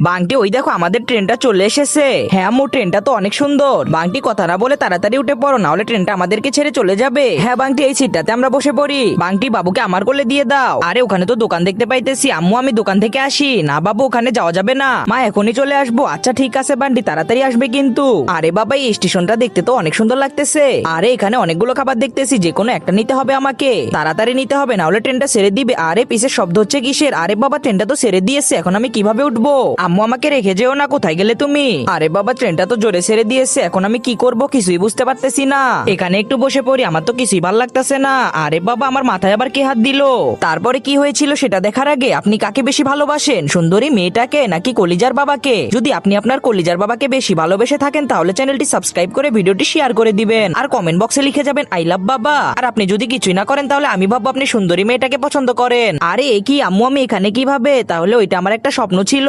বাংটি ওই দেখো আমাদের ট্রেনটা চলে এসেছে। হ্যাঁ আম্মু, ট্রেনটা তো অনেক সুন্দর। বাংটি কথা না বলে তাড়াতাড়ি উঠে পড়ো, না হলে ট্রেনটা আমাদেরকে ছেড়ে চলে যাবে। হ্যাঁ বাংটি, এই সিটটাতে আমরা বসে পড়ি। বাংটি বাবুকে আমার কোলে দিয়ে দাও। আরে ওখানে তো দোকান দেখতে পাইতেছি। আম্মু আমি দোকান থেকে আসি। না বাবু, ওখানে যাওয়া যাবে না। মা এখনই চলে আসবো। আচ্ছা ঠিক আছে বান্টি, তাড়াতাড়ি আসবে কিন্তু। আরে বাবা, এই স্টেশনটা দেখতে তো অনেক সুন্দর লাগতেছে। আরে এখানে অনেকগুলো খাবার দেখতেছি, যে কোনো একটা নিতে হবে আমাকে। তাড়াতাড়ি নিতে হবে, না হলে ট্রেনটা ছেড়ে দিবে। আরে পিছে শব্দ হচ্ছে কিসের? আরে বাবা, ট্রেনটা তো ছেড়ে দিয়েছে, এখন আমি কিভাবে উঠবো? আম্মু আমাকে রেখে যেও না, কোথায় গেলে তুমি? আরে বাবা, ট্রেনটা তো জোরে ছেড়ে দিয়েছে, এখন আমি কি করব কিছুই বুঝতে পারতেছি না। এখানে একটু বসে পড়ি, আমার তো কিছুই ভাল লাগতেছে না। আরে বাবা, আমার মাথায় আবার কে হাত দিল? তারপরে কি হয়েছিল সেটা দেখার আগে আপনি কাকে বেশি ভালোবাসেন, সুন্দরী মেয়েটাকে নাকি কলিজার বাবাকে? যদি আপনি আপনার কলিজার বাবাকে বেশি ভালোবেসে থাকেন তাহলে চ্যানেলটি সাবস্ক্রাইব করে ভিডিওটি শেয়ার করে দিবেন, আর কমেন্ট বক্সে লিখে যাবেন আই লাভ বাবা। আর আপনি যদি কিছুই না করেন তাহলে আমি ভাববো আপনি সুন্দরী মেয়েটাকে পছন্দ করেন। আরে এ কি আম্মু, আমি এখানে কিভাবে? তাহলে ওইটা আমার একটা স্বপ্ন ছিল।